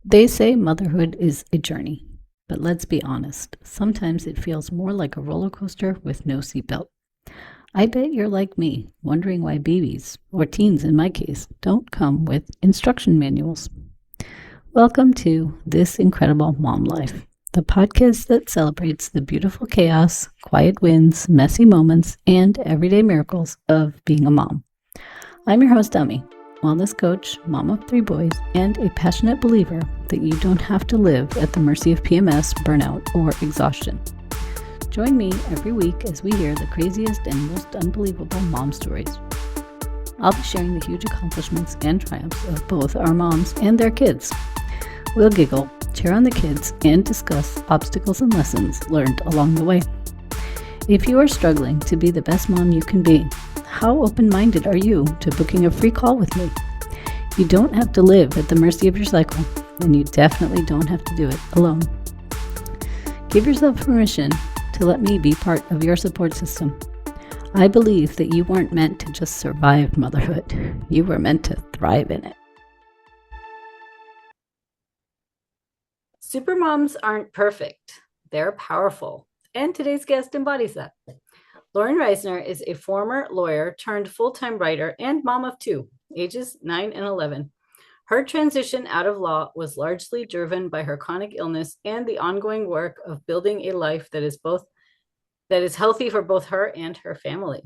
They say motherhood is a journey, but let's be honest, sometimes it feels more like a roller coaster with no seatbelt. I bet you're like me, wondering why babies, or teens in my case, don't come with instruction manuals. Welcome to This Incredible Mom Life, the podcast that celebrates the beautiful chaos, quiet wins, messy moments, and everyday miracles of being a mom. I'm your host, Dummy, wellness coach, mom of 3 boys, and a passionate believer that you don't have to live at the mercy of PMS, burnout, or exhaustion. Join me every week as we hear the craziest and most unbelievable mom stories. I'll be sharing the huge accomplishments and triumphs of both our moms and their kids. We'll giggle, cheer on the kids, and discuss obstacles and lessons learned along the way. If you are struggling to be the best mom you can be, how open-minded are you to booking a free call with me? You don't have to live at the mercy of your cycle, and you definitely don't have to do it alone. Give yourself permission to let me be part of your support system. I believe that you weren't meant to just survive motherhood. You were meant to thrive in it. Supermoms aren't perfect. They're powerful. And today's guest embodies that. Lauren Reisner is a former lawyer turned full-time writer and mom of 2, ages 9 and 11. Her transition out of law was largely driven by her chronic illness and the ongoing work of building a life that is healthy for both her and her family.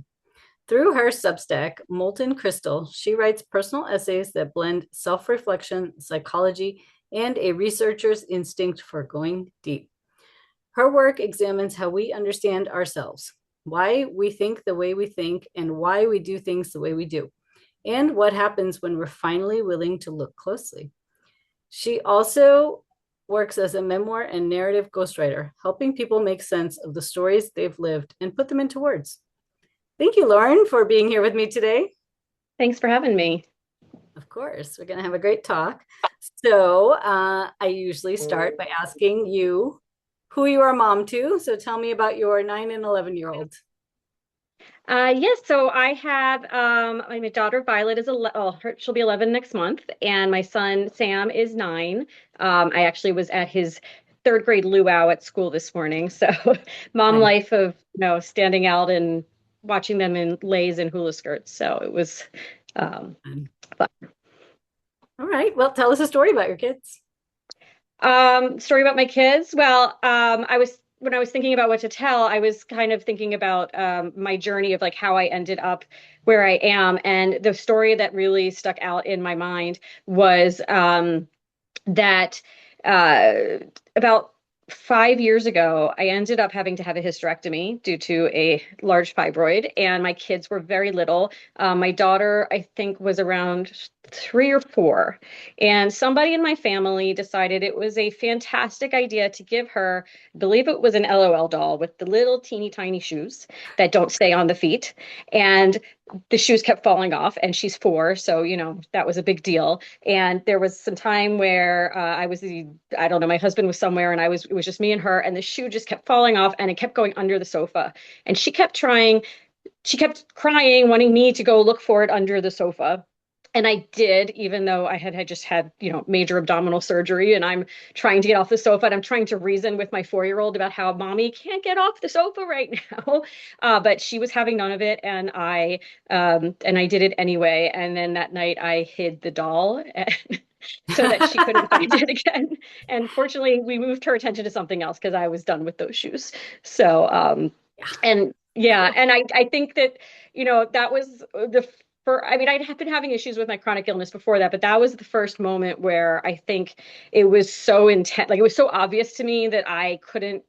Through her Substack, Molten Crystal, she writes personal essays that blend self-reflection, psychology, and a researcher's instinct for going deep. Her work examines how we understand ourselves, why we think the way we think, and why we do things the way we do, and what happens when we're finally willing to look closely. She also works as a memoir and narrative ghostwriter, helping people make sense of the stories they've lived and put them into words. Thank you, Lauren, for being here with me today. Thanks for having me. Of course, we're going to have a great talk. So I usually start by asking you who you are a mom to. So tell me about your 9 and 11-year-old. Yes, so I have my daughter Violet is she'll be 11 next month, and my son Sam is 9. I actually was at his 3rd grade luau at school this morning. So mom life of standing out and watching them in leis and hula skirts. So it was fun. All right. Well, tell us a story about your kids. Story about my kids. Well, when I was thinking about what to tell, I was kind of thinking about my journey of like how I ended up where I am. And the story that really stuck out in my mind was that about 5 years ago, I ended up having to have a hysterectomy due to a large fibroid, and my kids were very little. My daughter, I think, was around 3 or 4, and somebody in my family decided it was a fantastic idea to give her, I believe it was an LOL doll with the little teeny tiny shoes that don't stay on the feet, and the shoes kept falling off, and she's 4, so that was a big deal. And there was some time where I don't know, my husband was somewhere, and it was just me and her, and the shoe just kept falling off, and it kept going under the sofa, and she kept crying, wanting me to go look for it under the sofa. And I did, even though I had just had, major abdominal surgery, and I'm trying to get off the sofa, and I'm trying to reason with my 4-year-old about how mommy can't get off the sofa right now. But she was having none of it, and I did it anyway. And then that night I hid the doll so that she couldn't find it again. And fortunately, we moved her attention to something else because I was done with those shoes. So, and I think that, that was I'd been having issues with my chronic illness before that, but that was the first moment where I think it was so intense, like it was so obvious to me that I couldn't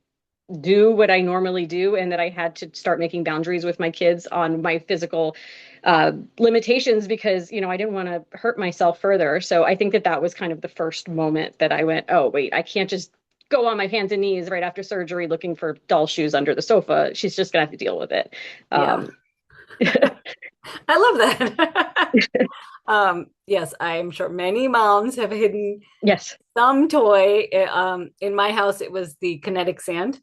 do what I normally do, and that I had to start making boundaries with my kids on my physical limitations because, I didn't want to hurt myself further. So I think that was kind of the first moment that I went, oh, wait, I can't just go on my hands and knees right after surgery looking for doll shoes under the sofa. She's just gonna have to deal with it. I love that. Yes, I'm sure many moms have hidden some toy. In my house, it was the kinetic sand.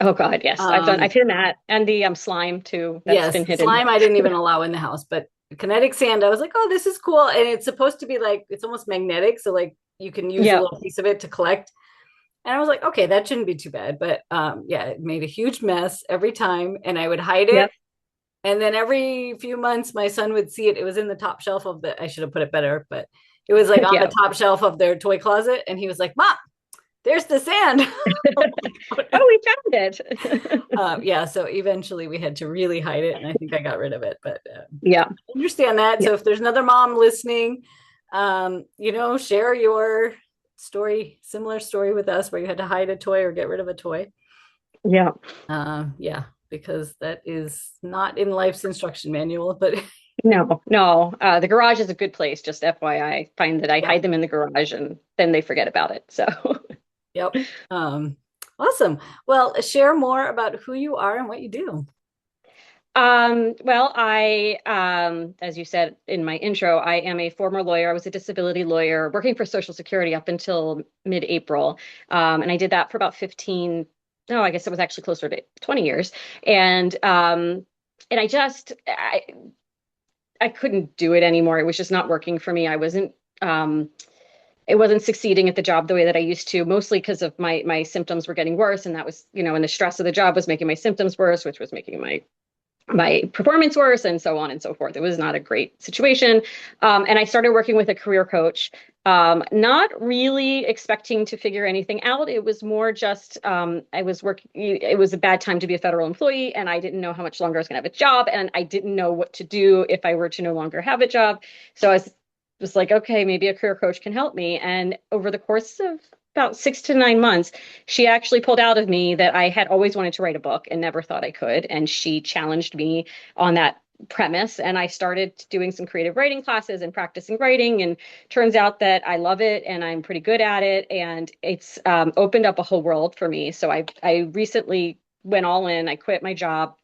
Oh God, yes. I've hidden that, and the slime too. That's been hidden. Slime I didn't even allow in the house, but kinetic sand, I was like, oh, this is cool. And it's supposed to be like, it's almost magnetic. So like You can use a Yeah. little piece of it to collect. And I was like, okay, that shouldn't be too bad. But yeah, it made a huge mess every time, and I would hide it. Yep. And then every few months, my son would see it. It was in the top shelf of the, I should have put it better, but it was like on the Yeah. top shelf of their toy closet. And he was like, Mom, there's the sand. Oh, we found it. Yeah, so eventually we had to really hide it, and I think I got rid of it. But Yeah. I understand that. Yeah. So if there's another mom listening, share your story, similar story with us where you had to hide a toy or get rid of a toy. Yeah. Yeah, because that is not in life's instruction manual, but No, no. The garage is a good place, just FYI. I find that I yeah, hide them in the garage and then they forget about it. So, yep. Awesome. Well, share more about who you are and what you do. well, as you said in my intro, I am a former lawyer. I was a disability lawyer working for Social Security up until mid-April. And I did that for about 15, no, I guess it was actually closer to 20 years. And I couldn't do it anymore. It was just not working for me. Um, it wasn't succeeding at the job the way that I used to, mostly because of my symptoms were getting worse. And that was, and the stress of the job was making my symptoms worse, which was making my performance worse and so on and so forth. It was not a great situation. And I started working with a career coach, not really expecting to figure anything out. It was more just it was a bad time to be a federal employee, and I didn't know how much longer I was going to have a job, and I didn't know what to do if I were to no longer have a job. So I was like, okay, maybe a career coach can help me. And over the course of about 6 to 9 months, she actually pulled out of me that I had always wanted to write a book and never thought I could. And she challenged me on that premise. And I started doing some creative writing classes and practicing writing. And turns out that I love it and I'm pretty good at it. And it's opened up a whole world for me. So I recently went all in. I quit my job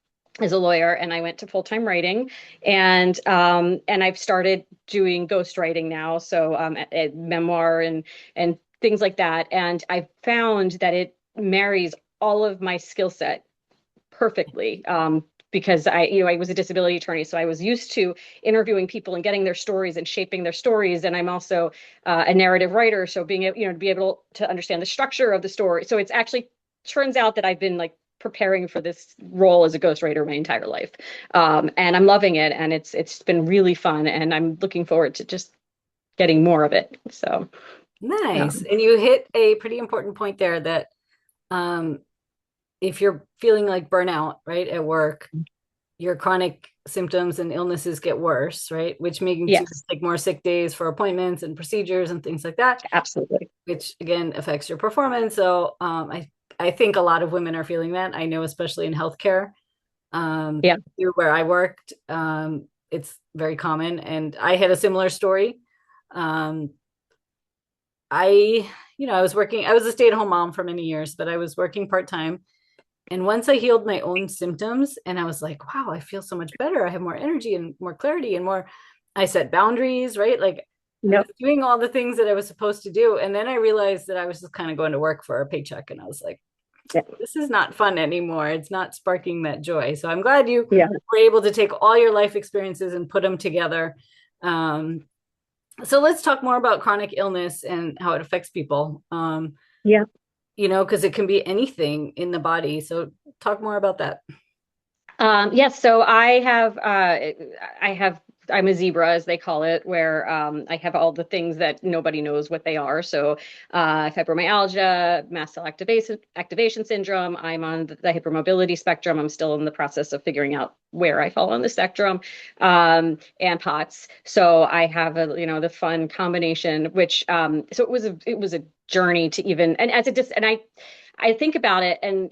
as a lawyer and I went to full-time writing, and I've started doing ghostwriting now, so a memoir and things like that. And I found that it marries all of my skill set perfectly. Because I was a disability attorney, so I was used to interviewing people and getting their stories and shaping their stories. And I'm also a narrative writer, so being able, to be able to understand the structure of the story. So it's actually turns out that I've been like preparing for this role as a ghostwriter my entire life, and I'm loving it. And it's been really fun, and I'm looking forward to just getting more of it. So. Nice. Um, And you hit a pretty important point there that um, if you're feeling like burnout, right, at work, your chronic symptoms and illnesses get worse, right? Which means you yes, take more sick days for appointments and procedures and things like that, absolutely. which again affects your performance. So I think a lot of women are feeling that. I know, especially in healthcare, Yeah. where I worked, it's very common. And I had a similar story. Um, I, I was working, I was a stay-at-home mom for many years, but I was working part-time. And once I healed my own symptoms and I was like, wow, I feel so much better. I have more energy and more clarity and more, I set boundaries, right? Like I was Yep. doing all the things that I was supposed to do. And then I realized that I was just kind of going to work for a paycheck. And I was like, Yeah. this is not fun anymore. It's not sparking that joy. So I'm glad you Yeah. were able to take all your life experiences and put them together. Um, so let's talk more about chronic illness and how it affects people. Yeah. Because it can be anything in the body. So talk more about that. Yes, so I'm a zebra, as they call it, where I have all the things that nobody knows what they are. So fibromyalgia, mast cell activation syndrome. I'm on the hypermobility spectrum. I'm still in the process of figuring out where I fall on the spectrum, and POTS. So I have the fun combination, which so it was a journey to even, and I think about it, and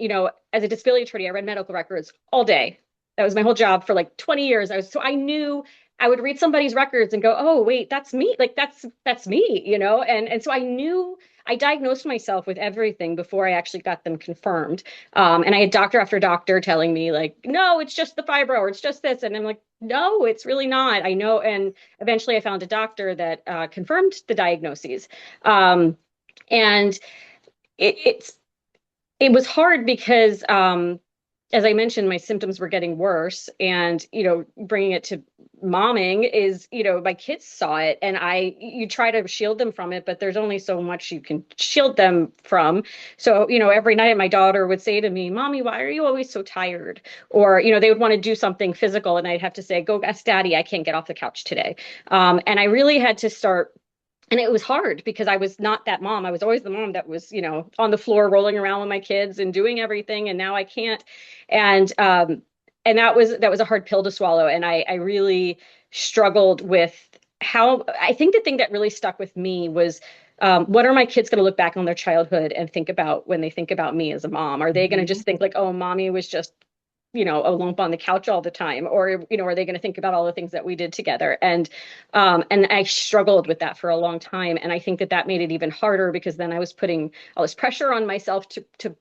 as a disability attorney, I read medical records all day. That was my whole job for like 20 years. I knew I would read somebody's records and go, oh wait, that's me. Like that's me, and so I knew I diagnosed myself with everything before I actually got them confirmed. And I had doctor after doctor telling me like, no, it's just the fibro or it's just this, and I'm like, no, it's really not. I know. And eventually, I found a doctor that confirmed the diagnoses, and it's it was hard because as I mentioned, my symptoms were getting worse, and bringing it to momming is, my kids saw it, and you try to shield them from it, but there's only so much you can shield them from. So, every night my daughter would say to me, "Mommy, why are you always so tired?" Or, they would want to do something physical, and I'd have to say, "Go ask Daddy, I can't get off the couch today." And I really had to start. And it was hard because I was not that mom. I was always the mom that was, on the floor rolling around with my kids and doing everything. And now I can't. And that was a hard pill to swallow. And I really struggled with how. I think the thing that really stuck with me was, what are my kids going to look back on their childhood and think about when they think about me as a mom? Are they going to just think like, "Oh, mommy was just, a lump on the couch all the time," or, are they going to think about all the things that we did together? And I struggled with that for a long time. And I think that made it even harder, because then I was putting all this pressure on myself to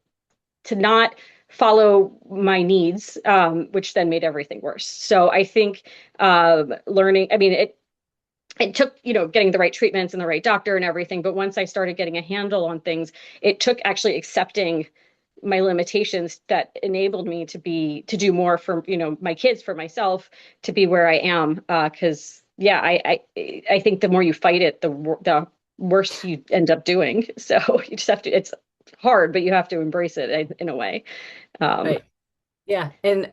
not follow my needs, which then made everything worse. So I think, learning, I mean, it took, getting the right treatments and the right doctor and everything. But once I started getting a handle on things, it took actually accepting my limitations that enabled me to do more for, my kids, for myself, to be where I am. Because yeah, I think the more you fight it, the worse you end up doing. So you just have to. It's hard, but you have to embrace it in a way. Right. Yeah. And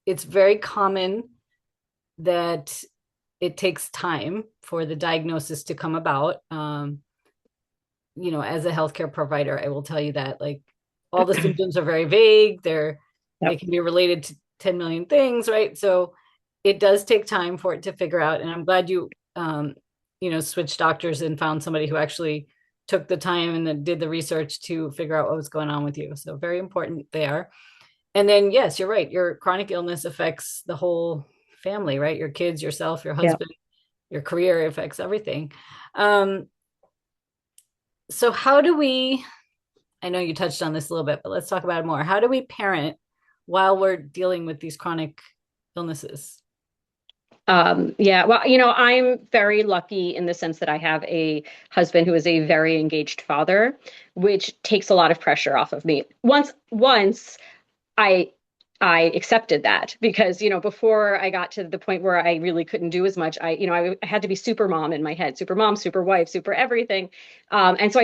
it's very common that it takes time for the diagnosis to come about. As a healthcare provider, I will tell you that, like, all the symptoms are very vague. They can be related to 10 million things, right? So it does take time for it to figure out. And I'm glad you, switched doctors and found somebody who actually took the time and then did the research to figure out what was going on with you. So very important there. And then, yes, you're right. Your chronic illness affects the whole family, right? Your kids, yourself, your husband, your career, affects everything. So how do we, I know you touched on this a little bit, but let's talk about it more. How do we parent while we're dealing with these chronic illnesses? Yeah, well, I'm very lucky in the sense that I have a husband who is a very engaged father, which takes a lot of pressure off of me. Once I I accepted that, because, before I got to the point where I really couldn't do as much, I had to be super mom in my head, super mom, super wife, super everything. And so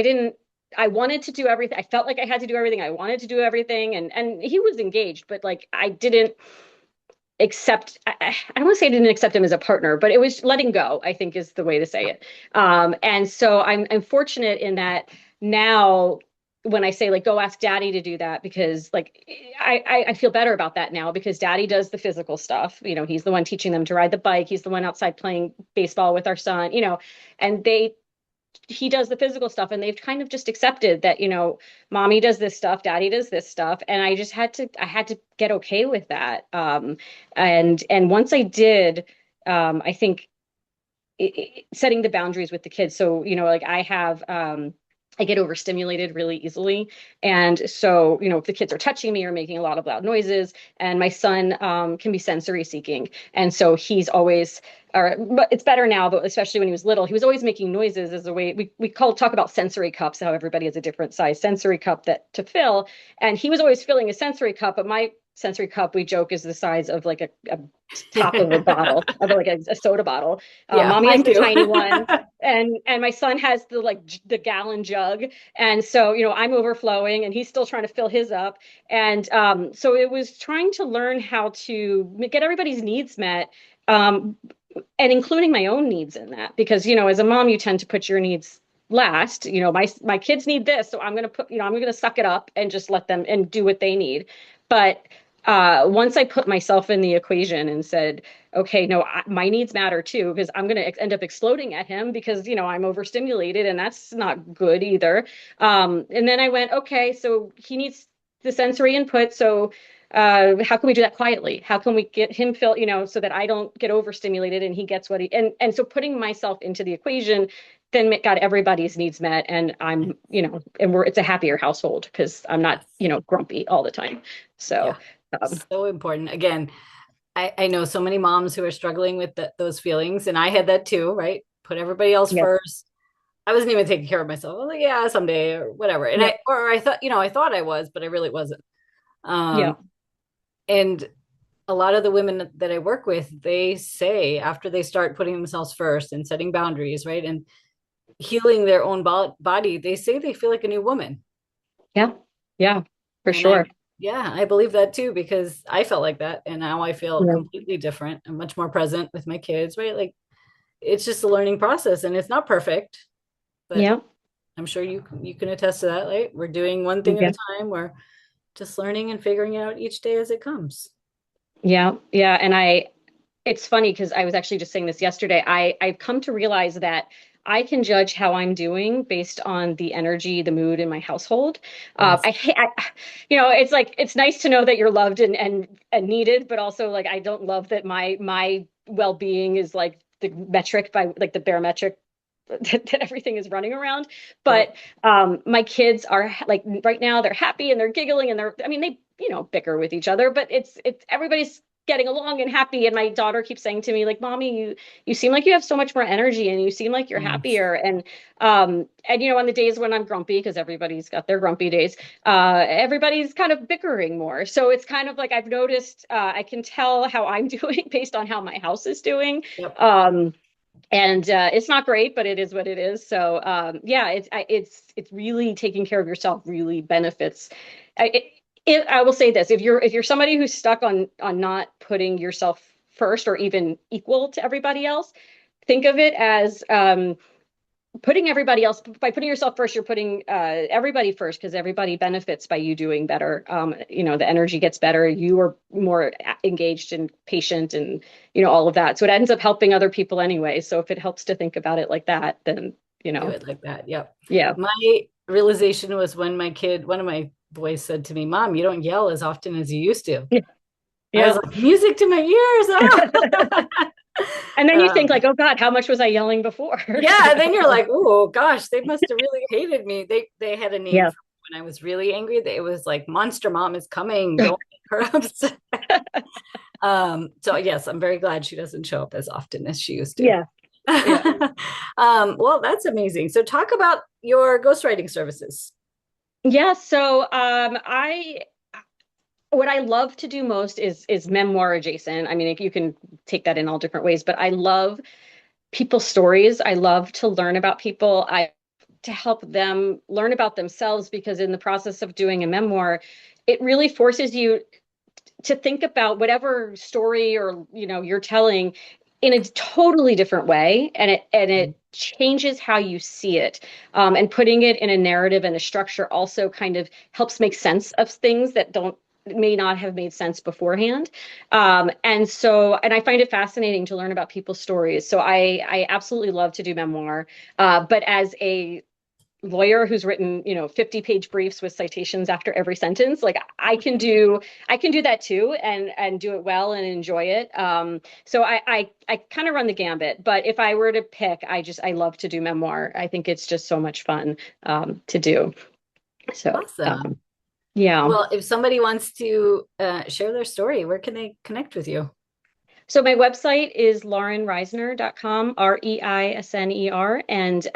I wanted to do everything. I felt like I had to do everything. I wanted to do everything. And he was engaged, but like, I didn't accept, I don't want to say I didn't accept him as a partner, but it was letting go, I think, is the way to say it. And so I'm fortunate in that now, when I say, like, go ask Daddy to do that, because like I feel better about that now, because Daddy does the physical stuff. He's the one teaching them to ride the bike. He's the one outside playing baseball with our son, and he does the physical stuff, and they've kind of just accepted that, Mommy does this stuff, Daddy does this stuff. And I had to get okay with that. And once I did, I think setting the boundaries with the kids. So, like, I get overstimulated really easily. And so, if the kids are touching me or making a lot of loud noises, and my son can be sensory seeking. And so he's always, but it's better now, but especially when he was little, he was always making noises as a way, we talk about sensory cups, how everybody has a different size sensory cup to fill. And he was always filling a sensory cup, but my sensory cup, we joke, is the size of like a top of a bottle, of like a soda bottle. Yeah, Mommy has the too. tiny one, and my son has the gallon jug. And so, I'm overflowing, and he's still trying to fill his up. And so it was trying to learn how to get everybody's needs met, and including my own needs in that, because, as a mom, you tend to put your needs last. My kids need this, so I'm gonna suck it up and just let them and do what they need. But once I put myself in the equation and said, okay, no, my needs matter too, because I'm going to end up exploding at him, because, I'm overstimulated, and that's not good either. And then I went, okay, so he needs the sensory input. So how can we do that quietly? How can we get him feel, so that I don't get overstimulated and he gets what and so putting myself into the equation then got everybody's needs met. And I'm, it's a happier household, because I'm not, grumpy all the time. So. Yeah. So important. Again, I know so many moms who are struggling with those feelings, and I had that too, right? Put everybody else first. I wasn't even taking care of myself. I was like, yeah, someday or whatever. And I thought, I thought I was, but I really wasn't. And a lot of the women that I work with, they say after they start putting themselves first and setting boundaries, right? And healing their own body, they say they feel like a new woman. Yeah. Yeah, for And I, sure. yeah, I believe that too, because I felt like that. And now I feel Yeah. completely different. I'm much more present with my kids, right? Like it's just a learning process and it's not perfect, but Yeah. I'm sure you can attest to that, right? We're doing one thing at Yeah. a time. We're just learning and figuring it out each day as it comes. Yeah. Yeah. And it's funny because I was actually just saying this yesterday. I've come to realize that I can judge how I'm doing based on the energy, the mood in my household. Yes. It's like it's nice to know that you're loved and needed, but also like I don't love that my well-being is like the metric by like the barometric that everything is running around. Yep. But my kids are like right now they're happy and they're giggling and I mean they bicker with each other, but it's everybody's getting along and happy. And my daughter keeps saying to me like, "Mommy, you seem like you have so much more energy and you seem like you're Yes. happier." And on the days when I'm grumpy, because everybody's got their grumpy days, everybody's kind of bickering more. So it's kind of like I've noticed I can tell how I'm doing based on how my house is doing. Yep. And it's not great, but it is what it is. So yeah, it's really taking care of yourself really benefits. I will say this: if you're somebody who's stuck on not putting yourself first or even equal to everybody else, think of it as putting everybody else by putting yourself first. You're putting everybody first because everybody benefits by you doing better. The energy gets better. You are more engaged and patient, and all of that. So it ends up helping other people anyway. So if it helps to think about it like that, then Do it like that. Yep. yeah, My realization was when one of my boys said to me, Mom, you don't yell as often as you used to. yeah, I was yeah. like, music to my ears. And then you think um, like, oh God, how much was I yelling before? yeah. Then you're like, oh gosh, they must have really hated me. They had a name Yeah. for when I was really angry. It was like Monster Mom is coming. Don't make her upset. So yes, I'm very glad she doesn't show up as often as she used to. Yeah. Yeah. Well, that's amazing. So talk about your ghostwriting services. Yeah. So I what I love to do most is memoir adjacent. I mean, you can take that in all different ways, but I love people's stories. I love to learn about people. I to help them learn about themselves because in the process of doing a memoir, it really forces you to think about whatever story or you're telling in a totally different way, and it changes how you see it. And putting it in a narrative and a structure also kind of helps make sense of things that don't may not have made sense beforehand. And I find it fascinating to learn about people's stories. So I absolutely love to do memoir, but as a lawyer who's written 50-page briefs with citations after every sentence, like I can do that too, and do it well and enjoy it. So I kind of run the gambit, but if I were to pick, I love to do memoir. I think it's just so much fun to do. So Awesome. yeah. Well, if somebody wants to share their story, where can they connect with you? So my website is laurenreisner.com, Reisner, and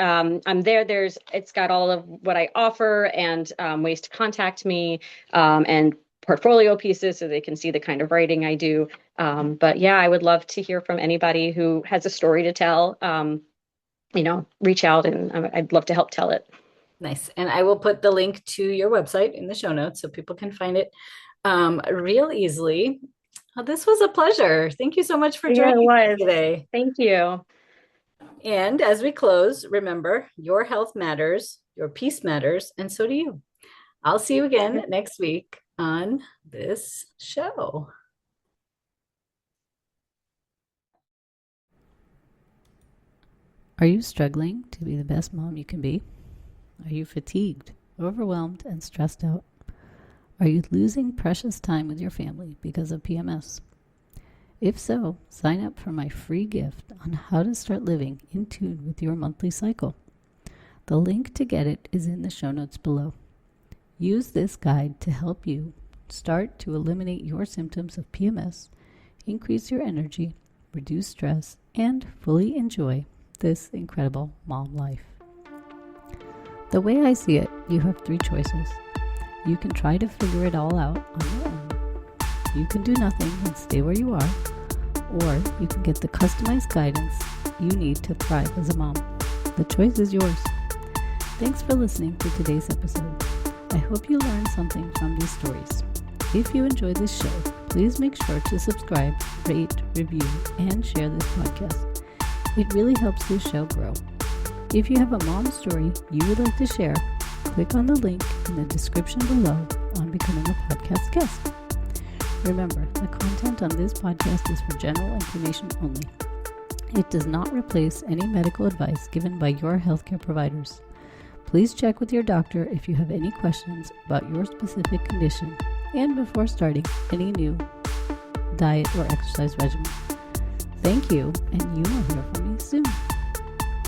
I'm there. It's got all of what I offer and ways to contact me, and portfolio pieces so they can see the kind of writing I do. But yeah, I would love to hear from anybody who has a story to tell. Reach out, and I'd love to help tell it. Nice. And I will put the link to your website in the show notes so people can find it real easily. Well, this was a pleasure. Thank you so much for Yeah, joining it me was. today. Thank you. And as we close, remember your health matters, your peace matters, and so do you. I'll see you again next week on this show. Are you struggling to be the best mom you can be? Are you fatigued, overwhelmed, and stressed out? Are you losing precious time with your family because of PMS? If so, sign up for my free gift on how to start living in tune with your monthly cycle. The link to get it is in the show notes below. Use this guide to help you start to eliminate your symptoms of PMS, increase your energy, reduce stress, and fully enjoy this incredible mom life. The way I see it, you have 3 choices. You can try to figure it all out on your own. You can do nothing and stay where you are, or you can get the customized guidance you need to thrive as a mom. The choice is yours. Thanks for listening to today's episode. I hope you learned something from these stories. If you enjoyed this show, please make sure to subscribe, rate, review, and share this podcast. It really helps this show grow. If you have a mom story you would like to share, click on the link in the description below on becoming a podcast guest. Remember, the content on this podcast is for general information only. It does not replace any medical advice given by your healthcare providers. Please check with your doctor if you have any questions about your specific condition and before starting any new diet or exercise regimen. Thank you, and you will hear from me soon.